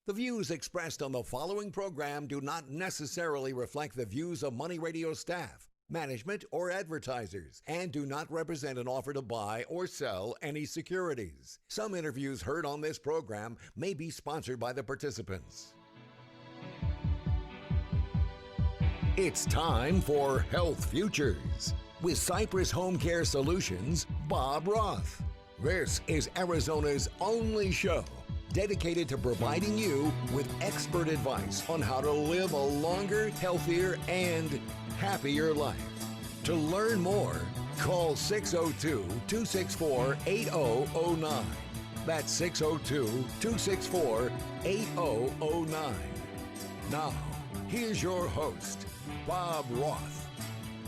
The views expressed on the following program do not necessarily reflect the views of Money Radio staff, management, or advertisers, and do not represent an offer to buy or sell any securities. Some interviews heard on this program may be sponsored by the participants. It's time for Health Futures with Cypress Home Care Solutions, Bob Roth. This is Arizona's only show dedicated to providing you with expert advice on how to live a longer, healthier, and happier life. To learn more, call 602-264-8009. That's 602-264-8009. Now, here's your host, Bob Roth.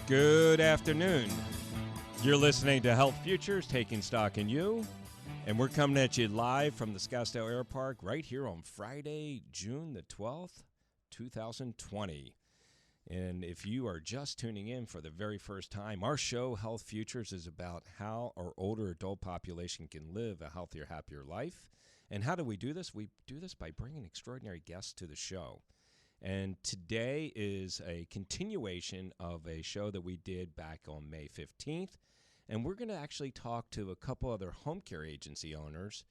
Good afternoon. You're listening to Health Futures, taking stock in you. And we're coming at you live from the Scottsdale Air Park right here on Friday, June the 12th, 2020. And if you are just tuning in for the very first time, our show, Health Futures, is about how our older adult population can live a healthier, happier life. And how do we do this? We do this by bringing extraordinary guests to the show. And today is a continuation of a show that we did back on May 15th. And we're going to actually talk to a couple other home care agency owners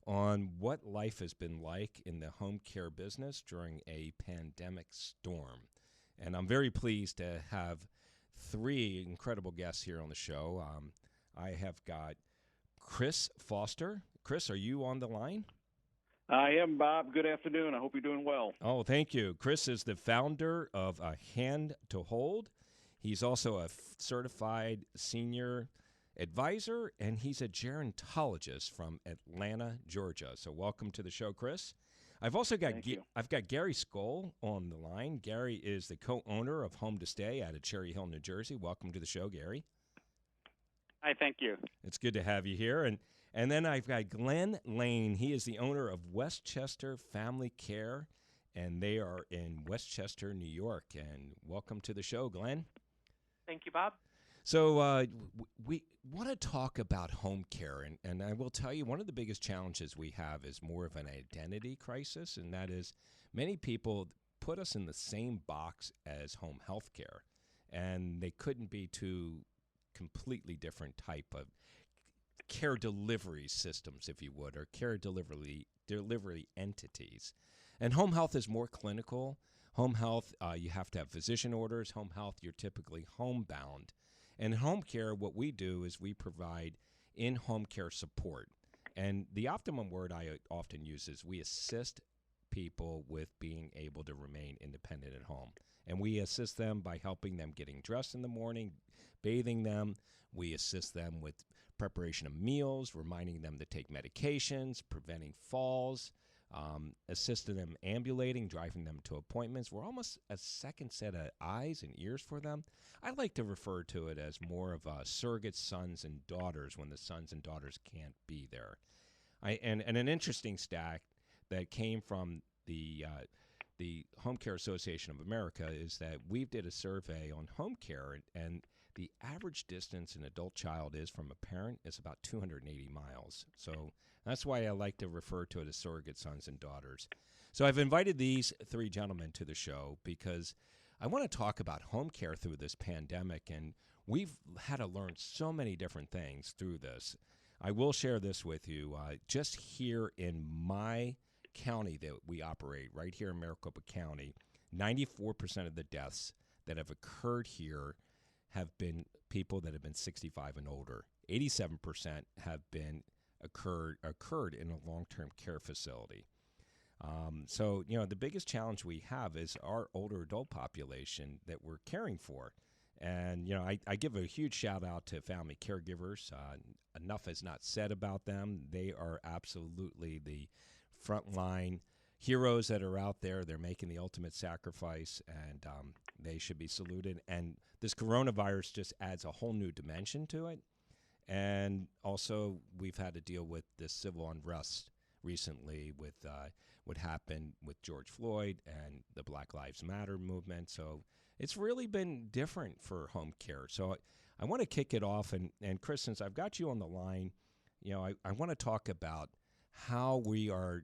on what life has been like in the home care business during a pandemic storm. And I'm very pleased to have three incredible guests here on the show. I have got Chris Foster. Chris, are you on the line? I am, Bob. Good afternoon. I hope you're doing well. Oh, thank you. Chris is the founder of A Hand to Hold. He's also a certified senior advisor, and he's a gerontologist from Atlanta, Georgia. So welcome to the show, Chris. I've also got I've got Gary Skole on the line. Gary is the co-owner of Home to Stay out of Cherry Hill, New Jersey. Welcome to the show, Gary. Hi, thank you. It's good to have you here. And then I've got Glenn Lane. He is the owner of Westchester Family Care, and they are in Westchester, New York. And welcome to the show, Glenn. Thank you, Bob. So we want to talk about home care, and I will tell you one of the biggest challenges we have is more of an identity crisis, and that is many people put us in the same box as home health care, and they couldn't be two completely different type of care delivery systems, if you would, or care delivery entities. And home health is more clinical. Home health, you have to have physician orders. Home health, you're typically homebound. And in home care, what we do is we provide in-home care support. And the optimum word I often use is we assist people with being able to remain independent at home. And we assist them by helping them getting dressed in the morning, bathing them. We assist them with preparation of meals, reminding them to take medications, preventing falls, assisting them ambulating, driving them to appointments. We're almost a second set of eyes and ears for them. I like to refer to it as more of a surrogate sons and daughters when the sons and daughters can't be there. And an interesting stat that came from the Home Care Association of America is that we did a survey on home care, and the average distance an adult child is from a parent is about 280 miles. So that's why I like to refer to it as surrogate sons and daughters. So I've invited these three gentlemen to the show because I want to talk about home care through this pandemic, and we've had to learn so many different things through this. I will share this with you. Just here in my county that we operate, right here in Maricopa County, 94% of the deaths that have occurred here have been people that have been 65 and older. 87% have been occurred in a long-term care facility. So, the biggest challenge we have is our older adult population that we're caring for. And, I give a huge shout out to family caregivers. Enough is not said about them. They are absolutely the frontline heroes that are out there. They're making the ultimate sacrifice, and they should be saluted. And this coronavirus just adds a whole new dimension to it. And also, we've had to deal with this civil unrest recently with what happened with George Floyd and the Black Lives Matter movement. So it's really been different for home care. So I want to kick it off. And Chris, since I've got you on the line, I want to talk about how we are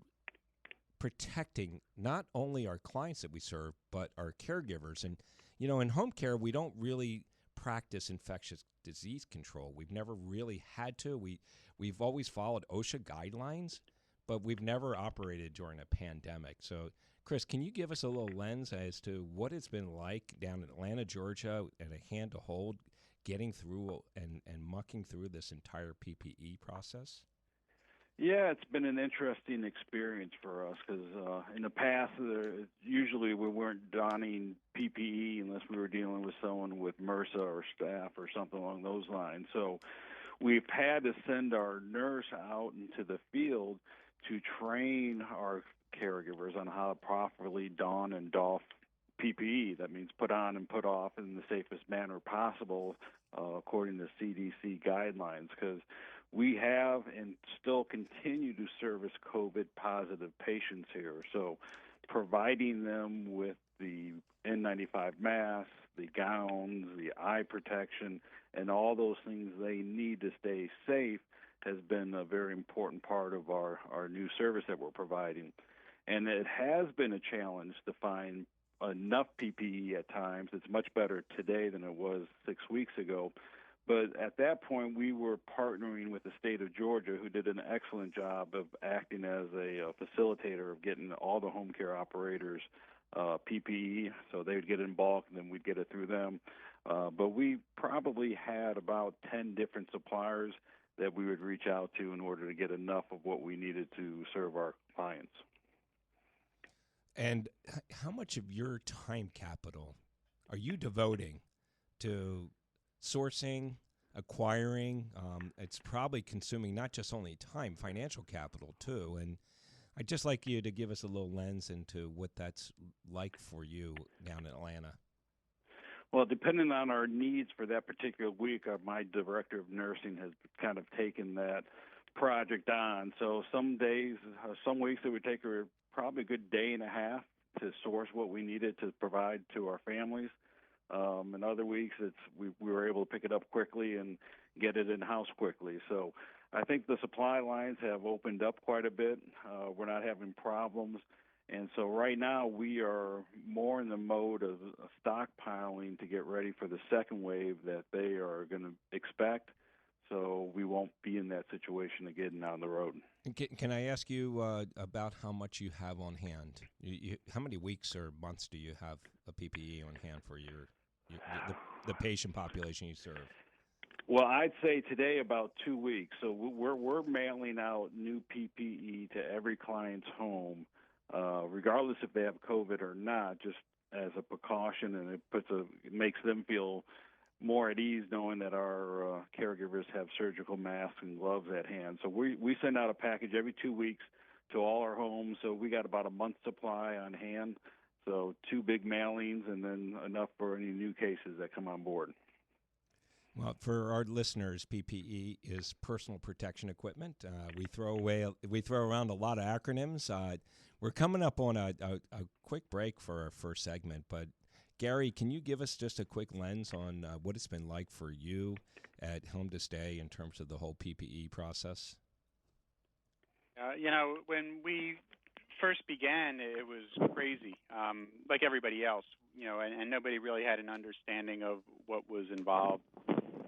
protecting not only our clients that we serve, but our caregivers. And, in home care, we don't really practice infectious disease control. We've never really had to. We've always followed OSHA guidelines, but we've never operated during a pandemic. So, Chris, can you give us a little lens as to what it's been like down in Atlanta, Georgia, and a hand to hold, getting through and mucking through this entire PPE process? Yeah, it's been an interesting experience for us because in the past, usually we weren't donning PPE unless we were dealing with someone with MRSA or staph or something along those lines. So we've had to send our nurse out into the field to train our caregivers on how to properly don and doff PPE. That means put on and put off in the safest manner possible according to CDC guidelines, because we have and still continue to service COVID-positive patients here. So providing them with the N95 masks, the gowns, the eye protection, and all those things they need to stay safe has been a very important part of our new service that we're providing. And it has been a challenge to find enough PPE at times. It's much better today than it was 6 weeks ago. But at that point, we were partnering with the state of Georgia, who did an excellent job of acting as a facilitator of getting all the home care operators PPE. So they would get it in bulk, and then we'd get it through them. But we probably had about 10 different suppliers that we would reach out to in order to get enough of what we needed to serve our clients. And how much of your time capital are you devoting to sourcing, acquiring? It's probably consuming not just only time, financial capital too. And I'd just like you to give us a little lens into what that's like for you down in Atlanta. Well, depending on our needs for that particular week, my director of nursing has kind of taken that project on. So some days, some weeks it would take her probably a good day and a half to source what we needed to provide to our families. And other weeks, we were able to pick it up quickly and get it in-house quickly. So I think the supply lines have opened up quite a bit. We're not having problems. And so right now we are more in the mode of stockpiling to get ready for the second wave that they are going to expect. So we won't be in that situation again down the road. Can I ask you about how much you have on hand? How many weeks or months do you have a PPE on hand for the patient population you serve? Well, I'd say today about 2 weeks. So we're mailing out new PPE to every client's home, regardless if they have COVID or not, just as a precaution, and it makes them feel more at ease knowing that our caregivers have surgical masks and gloves at hand. So we send out a package every 2 weeks to all our homes. So we got about a month's supply on hand. So 2 big mailings and then enough for any new cases that come on board. Well, for our listeners, PPE is personal protection equipment. We throw around a lot of acronyms. We're coming up on a quick break for our first segment, but Gary, can you give us just a quick lens on what it's been like for you at Home to Stay in terms of the whole PPE process? When we first began, it was crazy, like everybody else, and nobody really had an understanding of what was involved.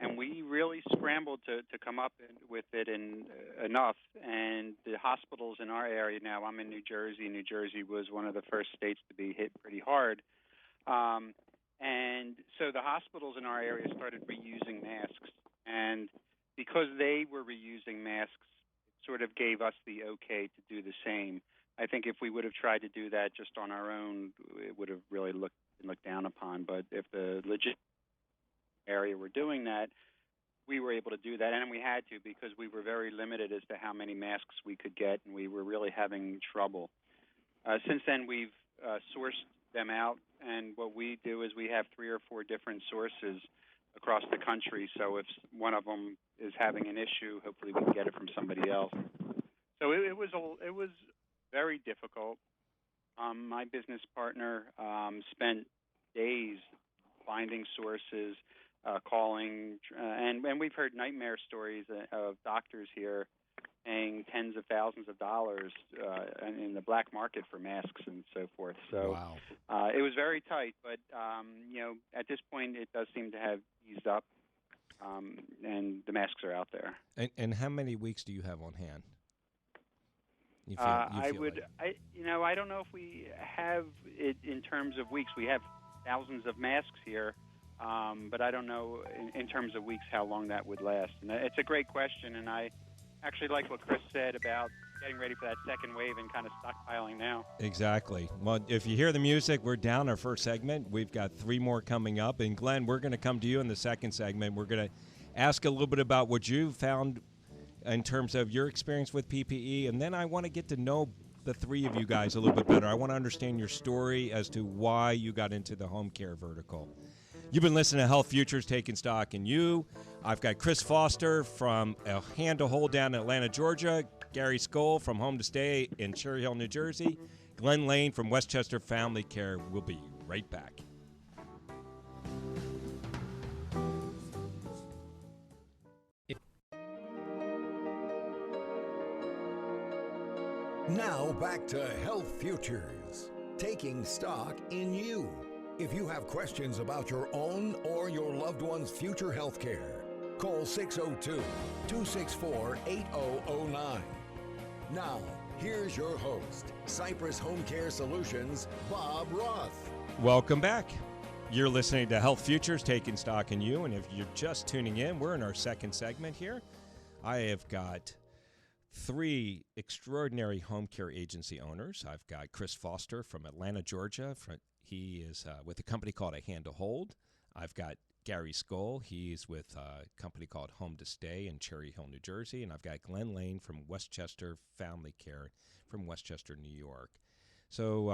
And we really scrambled to come up with it enough. And the hospitals in our area now, I'm in New Jersey. New Jersey was one of the first states to be hit pretty hard. And so the hospitals in our area started reusing masks. And because they were reusing masks, it sort of gave us the okay to do the same. I think if we would have tried to do that just on our own, it would have really looked down upon. But if the legit area were doing that, we were able to do that, and we had to because we were very limited as to how many masks we could get, and we were really having trouble. Since then, we've sourced them out, and what we do is we have 3 or 4 different sources across the country, so if one of them is having an issue, hopefully we can get it from somebody else. So it was very difficult. My business partner spent days finding sources, calling, and we've heard nightmare stories of doctors here, paying tens of thousands of dollars in the black market for masks and so forth. So wow. it was very tight, but at this point it does seem to have eased up, and the masks are out there. And how many weeks do you have on hand? I don't know if we have it in terms of weeks. We have thousands of masks here, but I don't know in terms of weeks how long that would last. And it's a great question, and I actually like what Chris said about getting ready for that second wave and kind of stockpiling now. Exactly. Well, if you hear the music, we're down our first segment. We've got 3 more coming up. And Glenn, we're going to come to you in the second segment. We're going to ask a little bit about what you found in terms of your experience with PPE, and then I want to get to know the 3 of you guys a little bit better. I want to understand your story as to why you got into the home care vertical. You've been listening to Health Futures, Taking Stock in You. I've got Chris Foster from A Hand to Hold down in Atlanta, Georgia, Gary Skole from Home to Stay in Cherry Hill, New Jersey, Glenn Lane from Westchester Family Care. We'll be right back. Now back to Health Futures, taking stock in you. If you have questions about your own or your loved one's future health care, call 602-264-8009. Now, here's your host, Cypress Home Care Solutions, Bob Roth. Welcome back. You're listening to Health Futures, Taking Stock in You, and if you're just tuning in, we're in our second segment here. I have got 3 extraordinary home care agency owners. I've got Chris Foster from Atlanta, Georgia. He is with a company called A Hand to Hold. I've got Gary Skole. He's with a company called Home to Stay in Cherry Hill, New Jersey. And I've got Glenn Lane from Westchester Family Care from Westchester, New York. So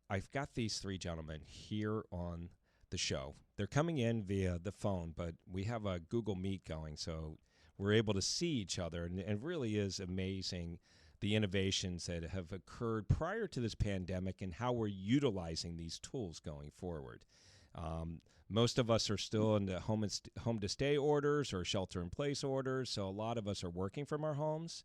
I've got these 3 gentlemen here on the show. They're coming in via the phone, but we have a Google Meet going, so we're able to see each other, and it really is amazing the innovations that have occurred prior to this pandemic and how we're utilizing these tools going forward. Most of us are still in the home to stay orders or shelter-in-place orders, so a lot of us are working from our homes.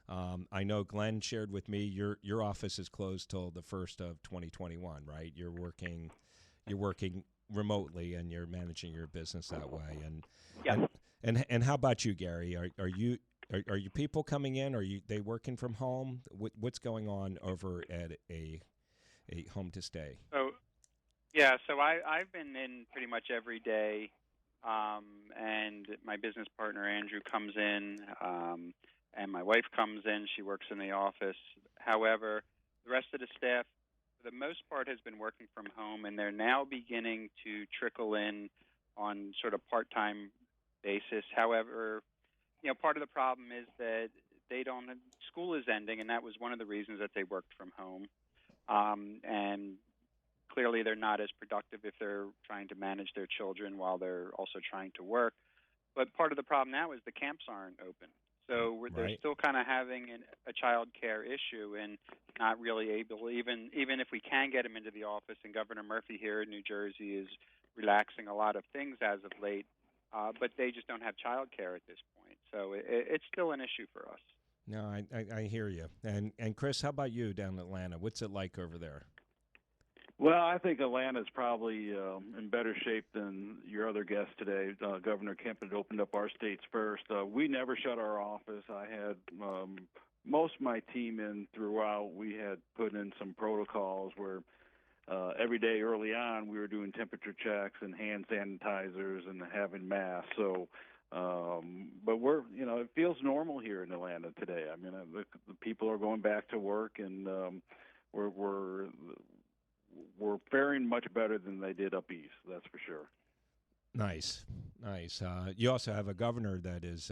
I know Glenn shared with me your office is closed till the 1st of 2021, right? You're working remotely, and you're managing your business that way. And how about you, Gary? Are you people coming in? Are they working from home? What's going on over at a home to stay? So I've been in pretty much every day, and my business partner Andrew comes in, and my wife comes in. She works in the office. However, the rest of the staff, for the most part, has been working from home, and they're now beginning to trickle in on sort of part-time basis. However, part of the problem is that school is ending, and that was one of the reasons that they worked from home. And clearly they're not as productive if they're trying to manage their children while they're also trying to work. But part of the problem now is the camps aren't open. So they're still kind of having a child care issue and not really able, even if we can get them into the office, and Governor Murphy here in New Jersey is relaxing a lot of things as of late, but they just don't have child care at this point. So it's still an issue for us. No, I hear you. And Chris, how about you down in Atlanta? What's it like over there? Well, I think Atlanta's probably in better shape than your other guest today. Governor Kemp had opened up our states first. We never shut our office. I had most of my team in throughout. We had put in some protocols where every day early on we were doing temperature checks and hand sanitizers and having masks. So, but it feels normal here in Atlanta today. I mean, the people are going back to work, and we're faring much better than they did up east, that's for sure. Nice. You also have a governor that has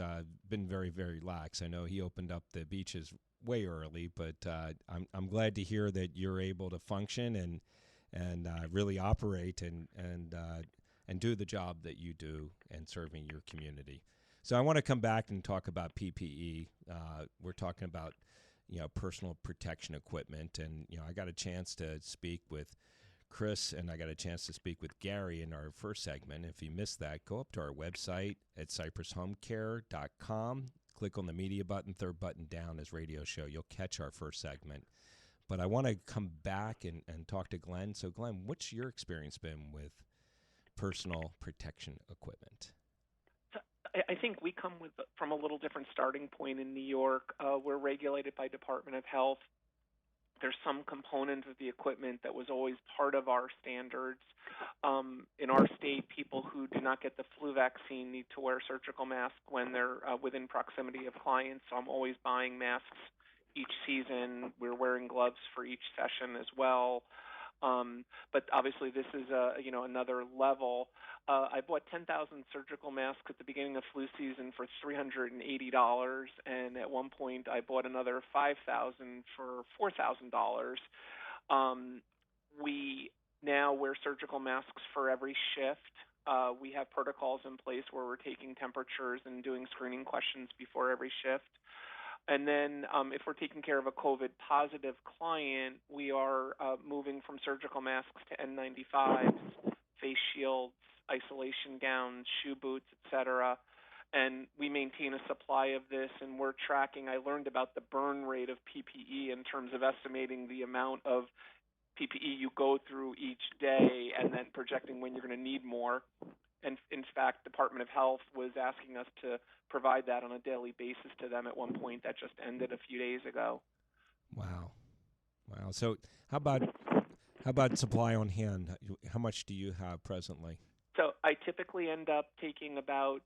been very, very lax. I know he opened up the beaches way early, but I'm glad to hear that you're able to function and really operate and do the job that you do and serving your community. So I want to come back and talk about PPE. We're talking about personal protection equipment, and I got a chance to speak with Chris, and I got a chance to speak with Gary in our first segment. If you missed that, go up to our website at cypresshomecare.com, click on the media button, third button down is radio show. You'll catch our first segment. But I want to come back and talk to Glenn. So, Glenn, what's your experience been with personal protection equipment? I think we come from a little different starting point in New York. We're regulated by Department of Health. There's some component of the equipment that was always part of our standards. In our state, people who do not get the flu vaccine need to wear surgical masks when they're within proximity of clients. So I'm always buying masks each season. We're wearing gloves for each session as well. But obviously, this is another level. I bought 10,000 surgical masks at the beginning of flu season for $380, and at one point I bought another 5,000 for $4,000. We now wear surgical masks for every shift. We have protocols in place where we're taking temperatures and doing screening questions before every shift. And then if we're taking care of a COVID-positive client, we are moving from surgical masks to N95s, face shields, isolation gowns, shoe boots, et cetera. And we maintain a supply of this, and we're tracking. I learned about the burn rate of PPE in terms of estimating the amount of PPE you go through each day and then projecting when you're going to need more. And in fact, Department of Health was asking us to provide that on a daily basis to them at one point. That just ended a few days ago. Wow. So how about supply on hand? How much do you have presently? So I typically end up taking about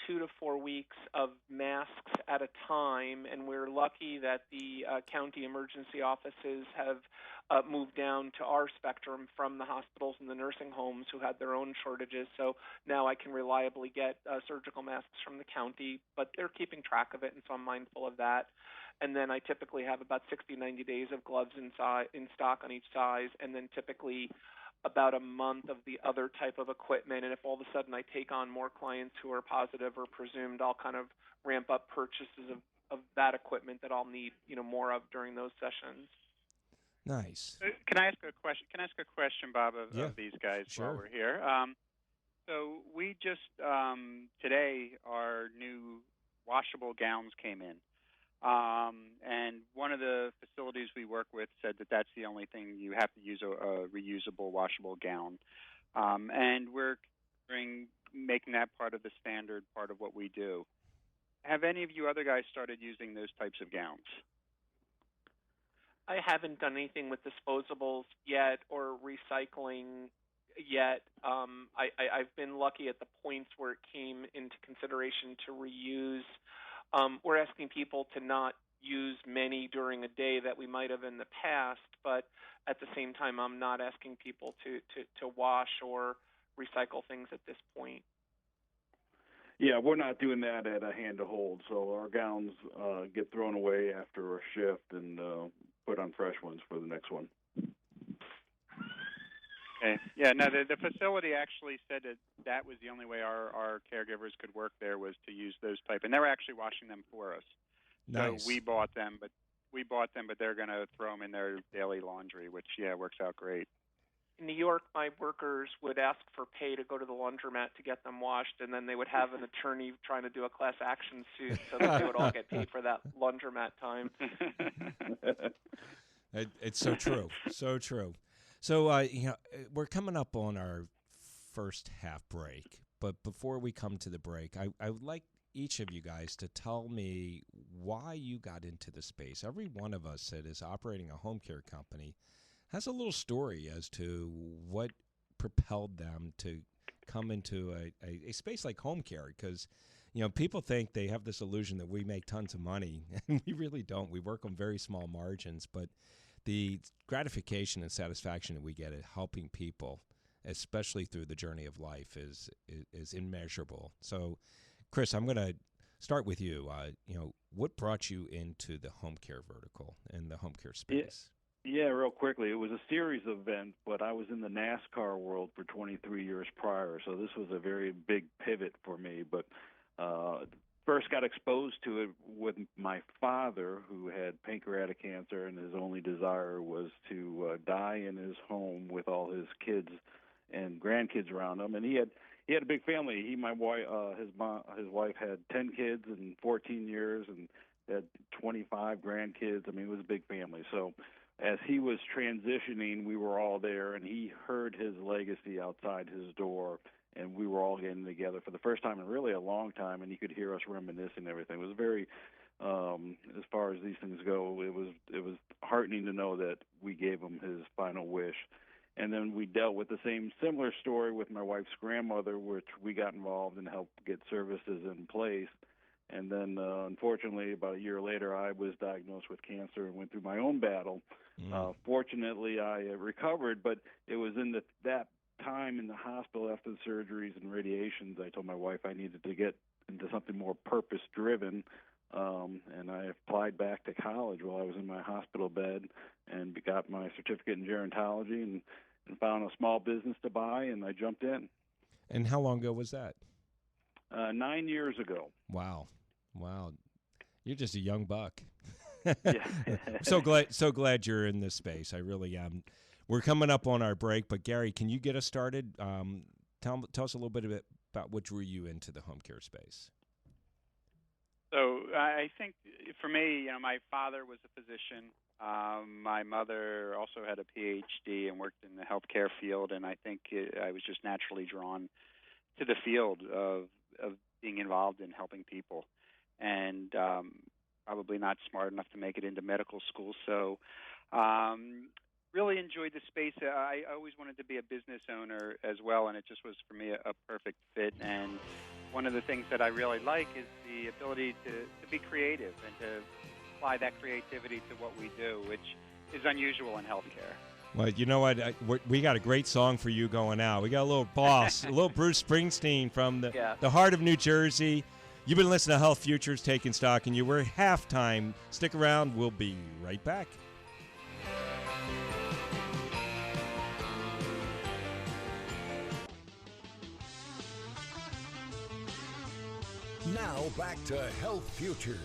2 to 4 weeks of masks at a time, and we're lucky that the county emergency offices have moved down to our spectrum from the hospitals and the nursing homes who had their own shortages. So now I can reliably get surgical masks from the county, but they're keeping track of it, and so I'm mindful of that. And then I typically have about 60, 90 days of gloves in stock on each size, and then typically about a month of the other type of equipment. And if all of a sudden I take on more clients who are positive or presumed, I'll kind of ramp up purchases of that equipment that I'll need, more of during those sessions. Nice. Can I ask a question, Bob, of these guys sure. while we're here? So we just today our new washable gowns came in. And one of the facilities we work with said that that's the only thing you have to use a reusable, washable gown. And we're making that part of the standard part of what we do. Have any of you other guys started using those types of gowns? I haven't done anything with disposables yet or recycling yet. I've been lucky at the points where it came into consideration to reuse. We're asking people to not use many during a day that we might have in the past, but at the same time, I'm not asking people to wash or recycle things at this point. Yeah, we're not doing that at a hand to hold. So our gowns get thrown away after a shift and put on fresh ones for the next one. Okay. Yeah, no, the facility actually said that was the only way our caregivers could work there was to use those type, and they were actually washing them for us. Nice. So we bought them, but they're going to throw them in their daily laundry, which works out great. In New York, my workers would ask for pay to go to the laundromat to get them washed, and then they would have an attorney trying to do a class action suit so that they would all get paid for that laundromat time. It's so true. So true. So, we're coming up on our first half break, but before we come to the break, I would like each of you guys to tell me why you got into the space. Every one of us that is operating a home care company has a little story as to what propelled them to come into a space like home care, because people think they have this illusion that we make tons of money, and we really don't. We work on very small margins, but the gratification and satisfaction that we get at helping people, especially through the journey of life, is immeasurable. So, Chris, I'm going to start with you. What brought you into the home care vertical and the home care space? Yeah, real quickly. It was a series of events, but I was in the NASCAR world for 23 years prior, so this was a very big pivot for me. But first got exposed to it with my father, who had pancreatic cancer, and his only desire was to die in his home with all his kids and grandkids around him. And he he had a big family. My wife, his wife had 10 kids in 14 years, and had 25 grandkids. I mean, it was a big family. So, as he was transitioning, we were all there, and he heard his legacy outside his door, and we were all getting together for the first time in really a long time, and he could hear us reminiscing and everything. It was very, as far as these things go, it was heartening to know that we gave him his final wish. And then we dealt with the similar story with my wife's grandmother, which we got involved and helped get services in place. And then, unfortunately, about a year later, I was diagnosed with cancer and went through my own battle. Fortunately, I recovered, but it was in that time in the hospital after the surgeries and radiations, I told my wife I needed to get into something more purpose-driven. And I applied back to college while I was in my hospital bed and got my certificate in gerontology and found a small business to buy, and I jumped in. And how long ago was that? 9 years ago. Wow. You're just a young buck. Yeah. so glad you're in this space. I really am. We're coming up on our break, but Gary, can you get us started? Tell us a little bit about what drew you into the home care space. So I think for me, my father was a physician. My mother also had a PhD and worked in the healthcare field, and I think I was just naturally drawn to the field of being involved in helping people, and probably not smart enough to make it into medical school. So really enjoyed the space. I always wanted to be a business owner as well, and it just was for me a perfect fit. And one of the things that I really like is the ability to be creative and to apply that creativity to what we do, which is unusual in healthcare. Well, you know what? We got a great song for you going out. We got a little boss, a little Bruce Springsteen from the heart of New Jersey. You've been listening to Health Futures, Taking Stock in You. We're halftime. Stick around. We'll be right back. Now back to Health Futures,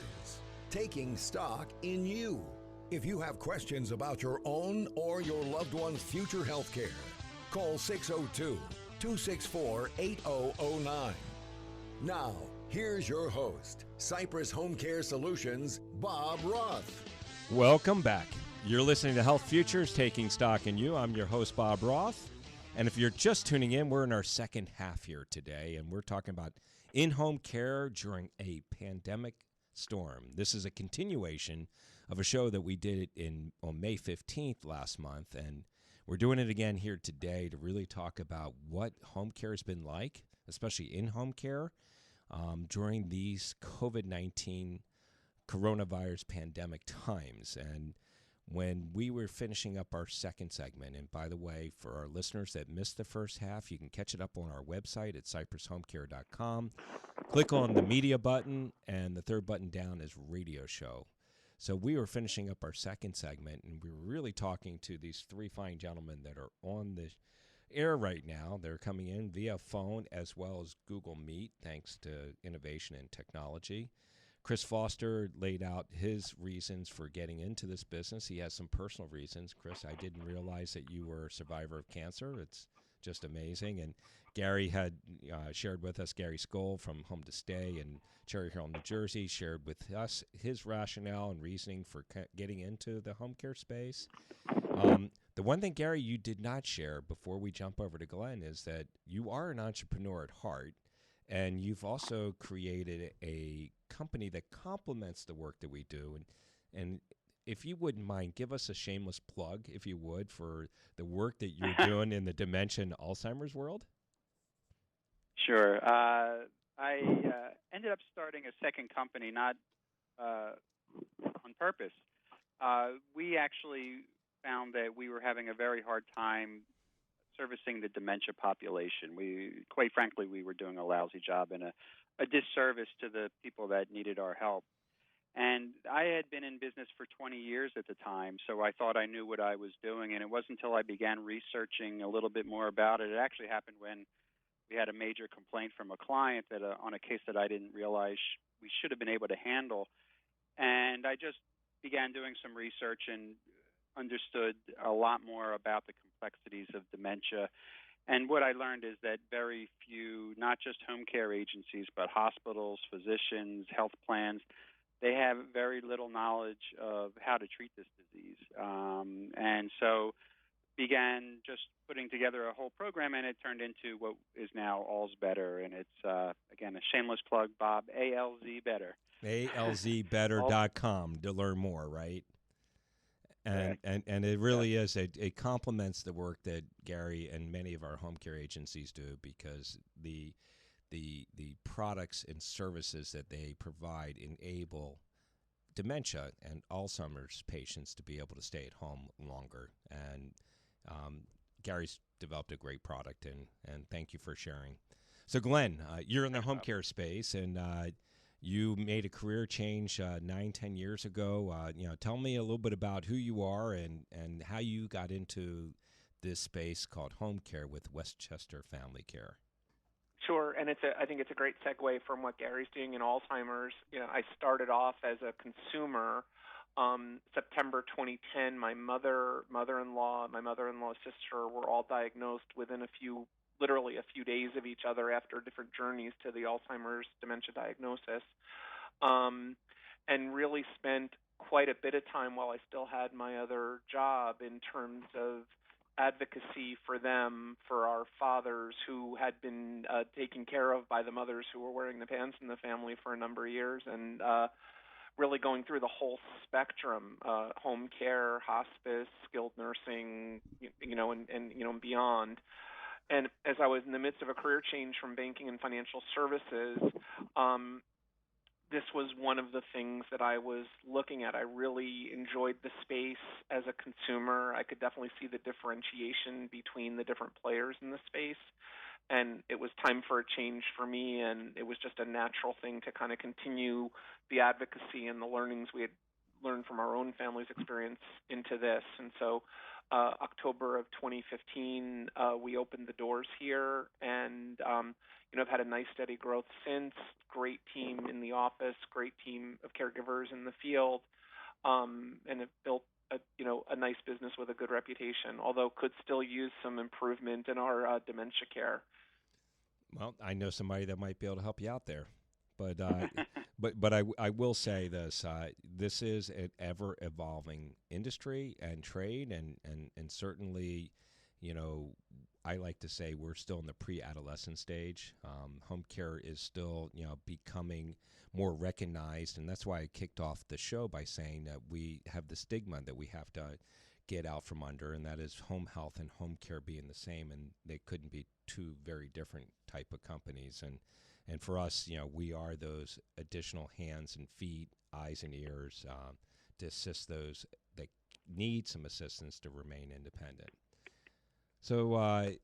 taking stock in you. If you have questions about your own or your loved one's future health care, call 602-264-8009. Now, here's your host, Cypress Home Care Solutions, Bob Roth. Welcome back. You're listening to Health Futures, Taking Stock in You. I'm your host, Bob Roth. And if you're just tuning in, we're in our second half here today, and we're talking about in-home care during a pandemic storm. This is a continuation of a show that we did on May 15th last month, and we're doing it again here today to really talk about what home care has been like, especially in-home care, during these COVID-19 coronavirus pandemic times. And when we were finishing up our second segment, and by the way, for our listeners that missed the first half, you can catch it up on our website at cypresshomecare.com. Click on the media button, and the third button down is radio show. So we were finishing up our second segment, and we were really talking to these three fine gentlemen that are on the air right now. They're coming in via phone as well as Google Meet, thanks to innovation and technology. Chris Foster laid out his reasons for getting into this business. He has some personal reasons. Chris, I didn't realize that you were a survivor of cancer. It's just amazing. And Gary had shared with us, Gary Skole from Home to Stay in Cherry Hill, New Jersey, shared with us his rationale and reasoning for getting into the home care space. The one thing, Gary, you did not share before we jump over to Glenn is that you are an entrepreneur at heart, and you've also created a company that complements the work that we do. And if you wouldn't mind, give us a shameless plug, if you would, for the work that you're doing in the dementia and Alzheimer's world. Sure. I ended up starting a second company, not on purpose. We actually found that we were having a very hard time servicing the dementia population. Quite frankly, we were doing a lousy job and a disservice to the people that needed our help. And I had been in business for 20 years at the time, so I thought I knew what I was doing. And it wasn't until I began researching a little bit more about it. It actually happened when we had a major complaint from a client that on a case that I didn't realize we should have been able to handle. And I just began doing some research and understood a lot more about the complexities of dementia. And what I learned is that very few, not just home care agencies, but hospitals, physicians, health plans, they have very little knowledge of how to treat this disease. And so began just putting together a whole program, and it turned into what is now All's Better. And it's, again, a shameless plug, Bob, ALZ Better. alzbetter.com to learn more, right? And it really is. It complements the work that Gary and many of our home care agencies do, because the products and services that they provide enable dementia and Alzheimer's patients to be able to stay at home longer. And Gary's developed a great product, and thank you for sharing. So, Glenn, you're in the home care space, and you made a career change 9-10 years ago. Tell me a little bit about who you are and how you got into this space called home care with Westchester Family Care. Sure, and I think it's a great segue from what Gary's doing in Alzheimer's. I started off as a consumer. September 2010, my mother-in-law, my mother-in-law's sister were all diagnosed within literally a few days of each other after different journeys to the Alzheimer's dementia diagnosis, and really spent quite a bit of time while I still had my other job in terms of advocacy for them, for our fathers who had been taken care of by the mothers who were wearing the pants in the family for a number of years, and really going through the whole spectrum, home care, hospice, skilled nursing, and beyond. And as I was in the midst of a career change from banking and financial services, this was one of the things that I was looking at. I really enjoyed the space as a consumer. I could definitely see the differentiation between the different players in the space. And it was time for a change for me, and it was just a natural thing to kind of continue the advocacy and the learnings we had learned from our own family's experience into this. And so October of 2015, we opened the doors here, and I've had a nice steady growth since. Great team in the office, great team of caregivers in the field, and have built a nice business with a good reputation, although could still use some improvement in our dementia care. Well, I know somebody that might be able to help you out there, but but I will say this: this is an ever evolving industry and trade, and certainly, I like to say we're still in the pre-adolescent stage. Home care is still becoming more recognized, and that's why I kicked off the show by saying that we have the stigma that we have to get out from under, and that is home health and home care being the same, and they couldn't be two very different type of companies. And for us, we are those additional hands and feet, eyes and ears to assist those that need some assistance to remain independent. So I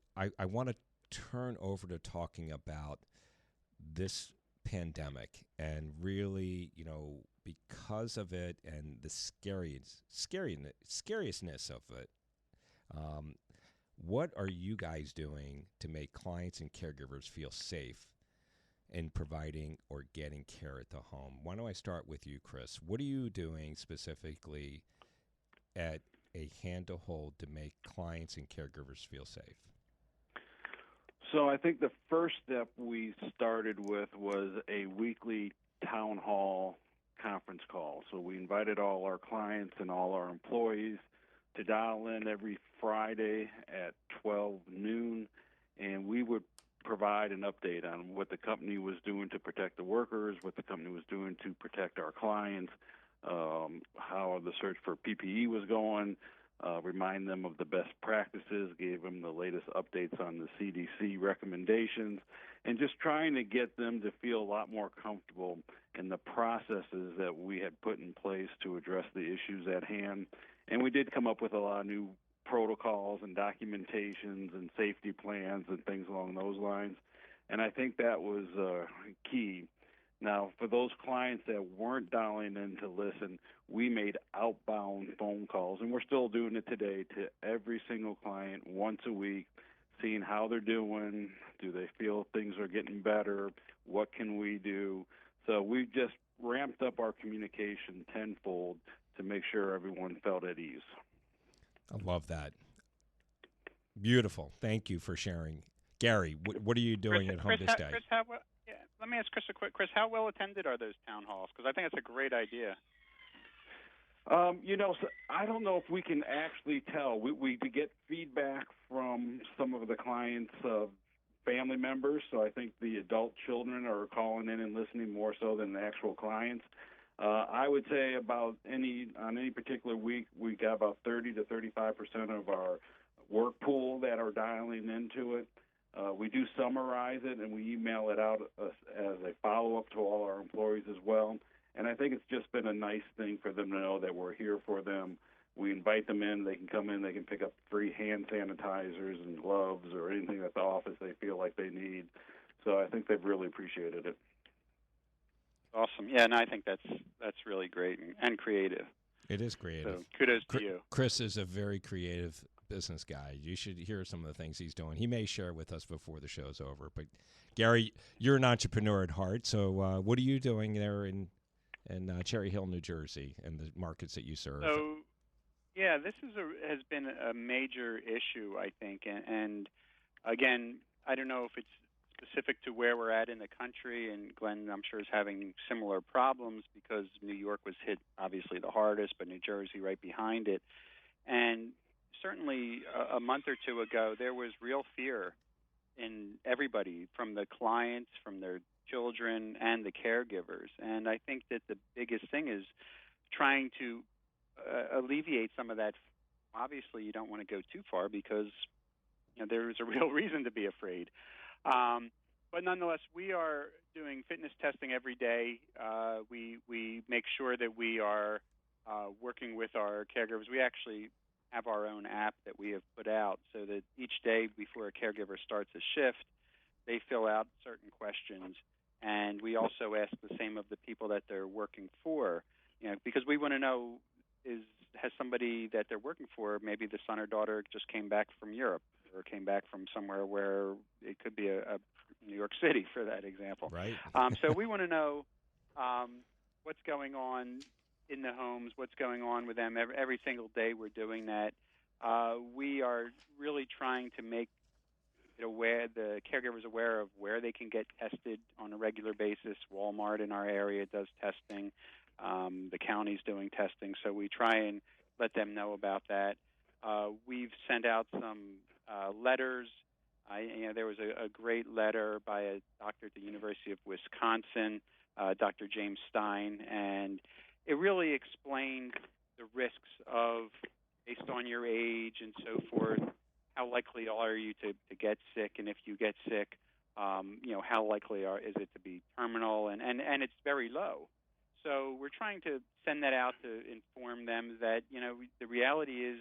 want to turn over to talking about this pandemic and really, because of it and the scariousness of it, what are you guys doing to make clients and caregivers feel safe in providing or getting care at the home? Why don't I start with you, Chris? What are you doing specifically at a hand to hold to make clients and caregivers feel safe? So I think the first step we started with was a weekly Townhall conference call. So we invited all our clients and all our employees to dial in every Friday at 12 noon, and we would provide an update on what the company was doing to protect the workers, what the company was doing to protect our clients, how the search for PPE was going, remind them of the best practices, gave them the latest updates on the CDC recommendations, and just trying to get them to feel a lot more comfortable in the processes that we had put in place to address the issues at hand. And we did come up with a lot of new protocols and documentations and safety plans and things along those lines. And I think that was key. Now, for those clients that weren't dialing in to listen, we made outbound phone calls, and we're still doing it today, to every single client once a week, seeing how they're doing, do they feel things are getting better, what can we do. So we've just ramped up our communication tenfold to make sure everyone felt at ease. I love that. Beautiful. Thank you for sharing. Gary, what are you doing at home to stay? Chris, let me ask Chris a quick. Chris, how well attended are those town halls? Because I think it's a great idea. So I don't know if we can actually tell. We get feedback from some of the clients' family members, so I think the adult children are calling in and listening more so than the actual clients. I would say on any particular week, we got about 30 to 35% of our work pool that are dialing into it. We do summarize it, and we email it out as a follow-up to all our employees as well. And I think it's just been a nice thing for them to know that we're here for them. We invite them in. They can come in. They can pick up free hand sanitizers and gloves or anything at the office they feel like they need. So I think they've really appreciated it. Awesome. Yeah, and I think that's really great and creative. It is creative. So kudos to you. Chris is a very creative business guy. You should hear some of the things he's doing. He may share with us before the show's over. But, Gary, you're an entrepreneur at heart. So what are you doing there in Cherry Hill, New Jersey, and the markets that you serve? So, yeah, this has been a major issue, I think. And again, I don't know if it's specific to where we're at in the country, and Glenn, I'm sure, is having similar problems because New York was hit obviously the hardest, but New Jersey right behind it. And certainly a month or two ago, there was real fear in everybody, from the clients, from their children, and the caregivers. And I think that the biggest thing is trying to alleviate some of that. Obviously, you don't want to go too far because there is a real reason to be afraid. But nonetheless, we are doing fitness testing every day. We make sure that we are working with our caregivers. We actually have our own app that we have put out so that each day before a caregiver starts a shift, they fill out certain questions. And we also ask the same of the people that they're working for, because we want to know, has somebody that they're working for, maybe the son or daughter just came back from Europe or came back from somewhere where it could be a New York City, for that example. Right. So we want to know what's going on in the homes, what's going on with them. Every single day we're doing that. We are really trying to make the caregivers aware of where they can get tested on a regular basis. Walmart in our area does testing. The county's doing testing, so we try and let them know about that. We've sent out some letters. There was a great letter by a doctor at the University of Wisconsin, Dr. James Stein, and it really explained the risks of, based on your age and so forth, how likely are you to get sick, and if you get sick, how likely is it to be terminal, and it's very low. So we're trying to send that out to inform them that, the reality is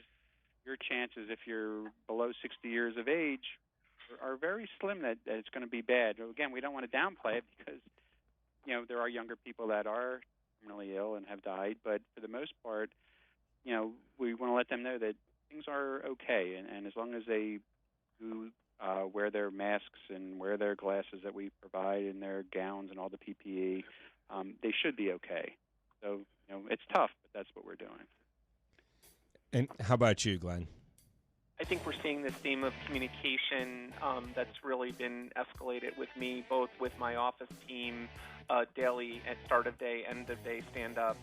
your chances, if you're below 60 years of age, are very slim that it's going to be bad. Again, we don't want to downplay it because, there are younger people that are terminally ill and have died, but for the most part, we want to let them know that things are okay, and as long as they do wear their masks and wear their glasses that we provide and their gowns and all the PPE, they should be okay. So, it's tough, but that's what we're doing. And how about you, Glenn? I think we're seeing this theme of communication that's really been escalated with me, both with my office team, daily at start of day, end of day stand-ups.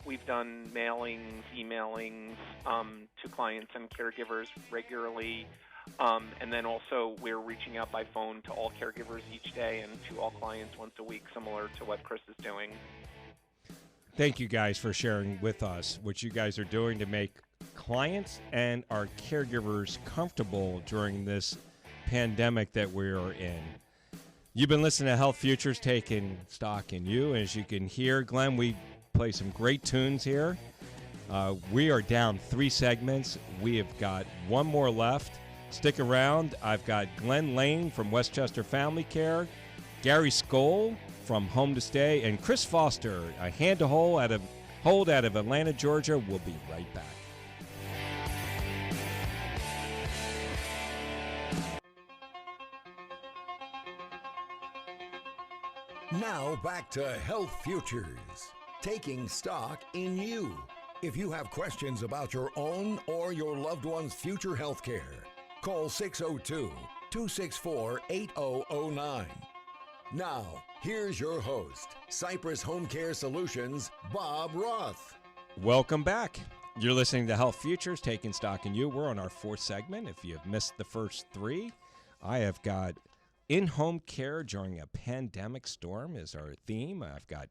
We've done mailings, emailings to clients and caregivers regularly. And then also we're reaching out by phone to all caregivers each day and to all clients once a week, similar to what Chris is doing. Thank you guys for sharing with us what you guys are doing to make clients and our caregivers comfortable during this pandemic that we're in. You've been listening to Health Futures, taking stock in you. As you can hear, Glenn, we play some great tunes here. We are down 3 segments. We have got one more left. Stick around. I've got Glenn Lane from Westchester Family Care, Gary Skole from Home to Stay, and Chris Foster, a hand to hold out of Atlanta, Georgia. We'll be right back. Now back to Health Futures, taking stock in you. If you have questions about your own or your loved one's future health care, Call 602-264-8009. Now, here's your host, Cypress Home Care Solutions, Bob Roth. Welcome back. You're listening to Health Futures, Taking Stock in You. We're on our fourth segment. If you've missed the first three, I have got in-home care during a pandemic storm is our theme. I've got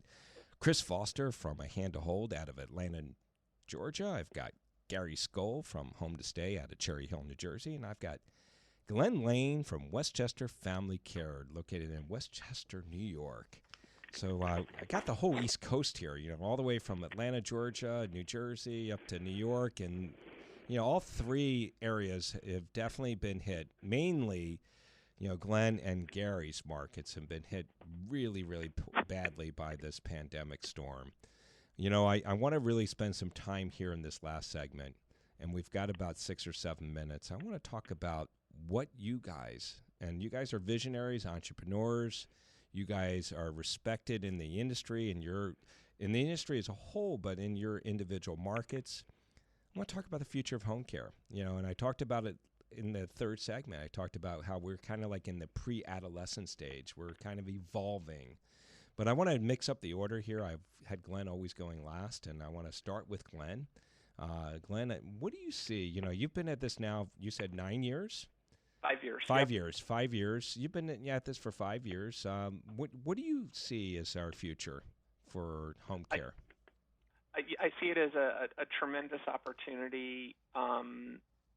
Chris Foster from A Hand to Hold out of Atlanta, Georgia. I've got Gary Skole from Home to Stay out of Cherry Hill, New Jersey. And I've got Glenn Lane from Westchester Family Care, located in Westchester, New York. So I got the whole East Coast here, all the way from Atlanta, Georgia, New Jersey, up to New York. And, all three areas have definitely been hit. Mainly, Glenn and Gary's markets have been hit really, really badly by this pandemic storm. I want to really spend some time here in this last segment, and we've got about 6 or 7 minutes. I want to talk about what you guys are visionaries, entrepreneurs. You guys are respected in the industry, and you're in the industry as a whole, but in your individual markets. I want to talk about the future of home care, and I talked about it in the third segment. I talked about how we're kind of like in the pre-adolescent stage. We're kind of evolving. But I want to mix up the order here. I've had Glenn always going last, and I want to start with Glenn. Glenn, what do you see? You've been at this now, you said 9 years? 5 years. 5 years. 5 years. You've been at this for 5 years. What do you see as our future for home care? I see it as a tremendous opportunity.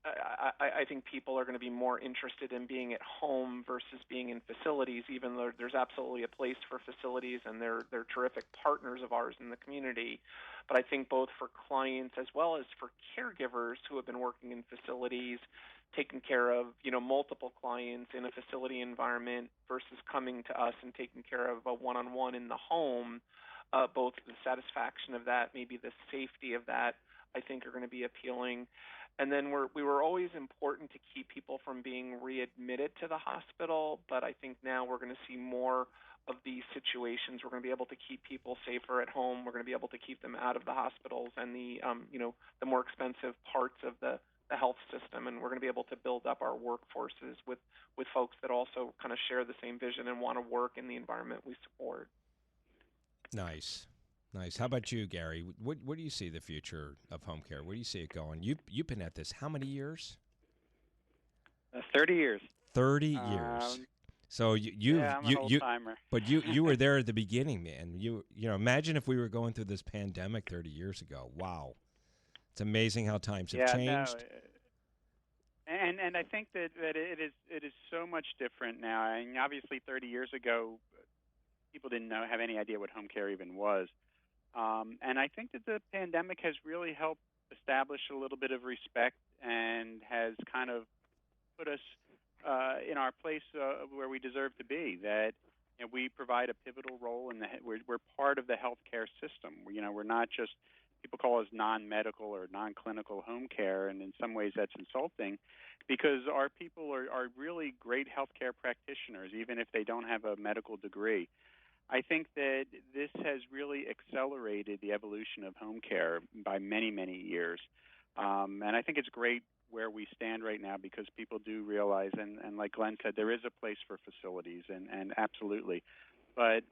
I think people are going to be more interested in being at home versus being in facilities, even though there's absolutely a place for facilities, and they're terrific partners of ours in the community. But I think both for clients as well as for caregivers who have been working in facilities, taking care of multiple clients in a facility environment versus coming to us and taking care of a one-on-one in the home, both the satisfaction of that, maybe the safety of that, I think are going to be appealing. And then we were always important to keep people from being readmitted to the hospital, but I think now we're going to see more of these situations. We're going to be able to keep people safer at home. We're going to be able to keep them out of the hospitals and the more expensive parts of the health system, and we're going to be able to build up our workforces with folks that also kind of share the same vision and want to work in the environment we support. Nice. How about you, Gary? What do you see the future of home care? Where do you see it going? You've been at this how many years? 30 years. 30 years. So I'm an old-timer. But you were there at the beginning, man. Imagine if we were going through this pandemic 30 years ago. Wow. It's amazing how times have changed. No, and I think that it is so much different now. I mean, obviously 30 years ago, people didn't have any idea what home care even was. And I think that the pandemic has really helped establish a little bit of respect and has kind of put us in our place where we deserve to be. That we provide a pivotal role in we're part of the healthcare system. We're not just, people call us non-medical or non-clinical home care, and in some ways that's insulting, because our people are really great healthcare practitioners, even if they don't have a medical degree. I think that this has really accelerated the evolution of home care by many, many years. And I think it's great where we stand right now, because people do realize, and like Glenn said, there is a place for facilities, and absolutely. But,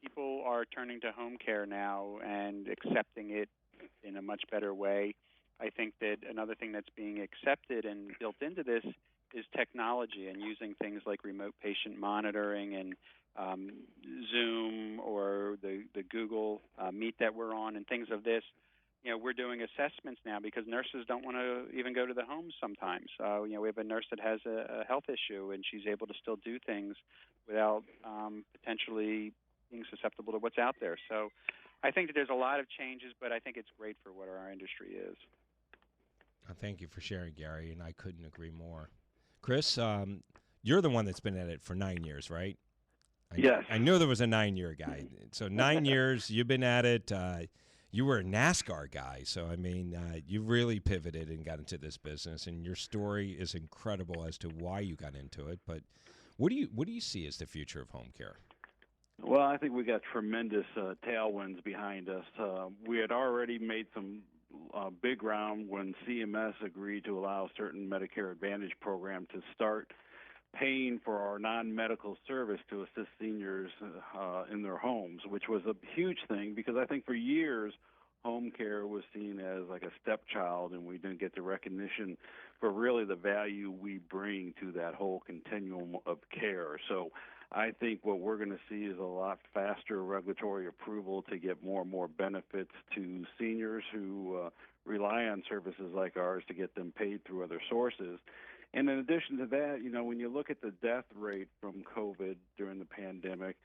people are turning to home care now and accepting it in a much better way. I think that another thing that's being accepted and built into this is technology, and using things like remote patient monitoring and Zoom or the Google Meet that we're on, and things of this. We're doing assessments now because nurses don't want to even go to the homes sometimes. We have a nurse that has a health issue, and she's able to still do things without potentially being susceptible to what's out there. So I think that there's a lot of changes, but I think it's great for what our industry is. Thank you for sharing, Gary, and I couldn't agree more. Chris, you're the one that's been at it for 9 years, right? Yes. I knew there was a 9-year guy. So 9 years, you've been at it. You were a NASCAR guy. So, I mean, you really pivoted and got into this business, and your story is incredible as to why you got into it. But what do you see as the future of home care? Well, I think we got tremendous tailwinds behind us. We had already made some big round when CMS agreed to allow certain Medicare Advantage program to start paying for our non-medical service to assist seniors in their homes, which was a huge thing because I think for years home care was seen as like a stepchild, and we didn't get the recognition for really the value we bring to that whole continuum of care. So I think what we're going to see is a lot faster regulatory approval to get more and more benefits to seniors who rely on services like ours to get them paid through other sources. And in addition to that, when you look at the death rate from COVID during the pandemic,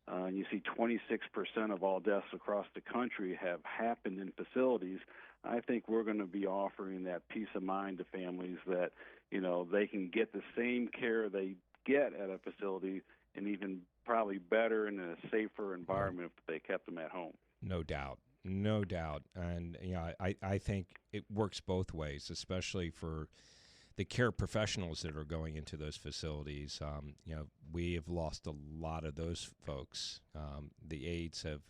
and you see 26% of all deaths across the country have happened in facilities, I think we're going to be offering that peace of mind to families that, they can get the same care they get at a facility and even probably better and in a safer environment if they kept them at home. No doubt. No doubt. And, I think it works both ways, especially for the care professionals that are going into those facilities. We have lost a lot of those folks. The aides have,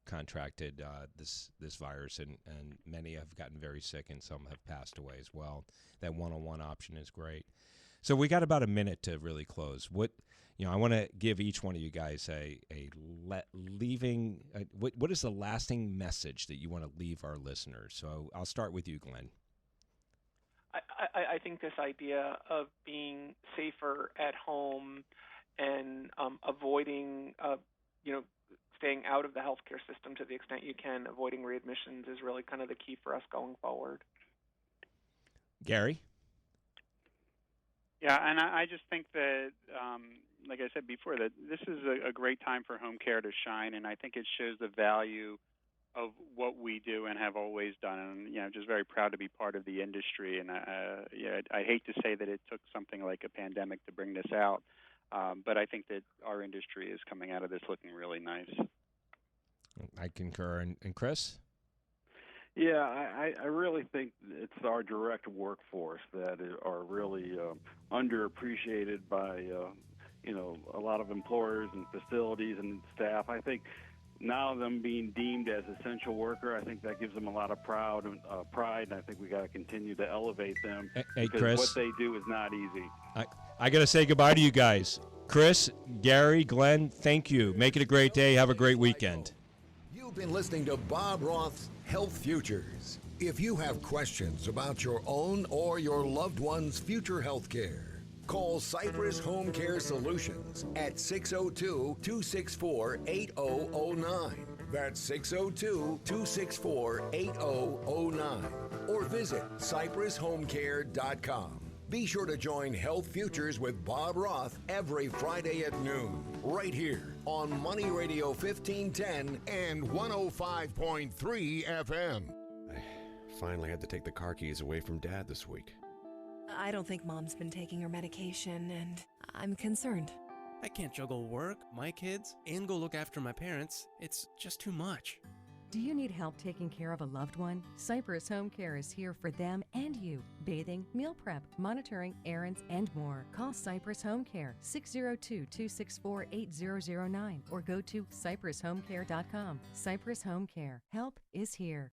contracted this virus, and many have gotten very sick, and some have passed away as well. That one-on-one option is great. So we got about a minute to really close. I want to give each one of you guys what is the lasting message that you want to leave our listeners? So I'll start with you, Glenn. I think this idea of being safer at home and avoiding, staying out of the healthcare system to the extent you can, avoiding readmissions is really kind of the key for us going forward. Gary? Yeah, and I just think that, like I said before, that this is a great time for home care to shine, and I think it shows the value of what we do and have always done. And, just very proud to be part of the industry. And, I hate to say that it took something like a pandemic to bring this out, but I think that our industry is coming out of this looking really nice. I concur. And Chris? Yeah, I really think it's our direct workforce that are really underappreciated by, a lot of employers and facilities and staff. I think now them being deemed as essential worker, I think that gives them a lot of pride, and I think we got to continue to elevate them because Chris, what they do is not easy. I got to say goodbye to you guys. Chris, Gary, Glenn, thank you. Make it a great day. Have a great weekend. You've been listening to Bob Roth's Health Futures. If you have questions about your own or your loved one's future health care, call Cypress Home Care Solutions at 602-264-8009. That's 602-264-8009. Or visit cypresshomecare.com. Be sure to join Health Futures with Bob Roth every Friday at noon, right here on Money Radio 1510 and 105.3 FM. I finally had to take the car keys away from Dad this week. I don't think Mom's been taking her medication, and I'm concerned. I can't juggle work, my kids, and go look after my parents. It's just too much. Do you need help taking care of a loved one? Cypress Home Care is here for them and you. Bathing, meal prep, monitoring, errands, and more. Call Cypress Home Care, 602-264-8009, or go to cypresshomecare.com. Cypress Home Care. Help is here.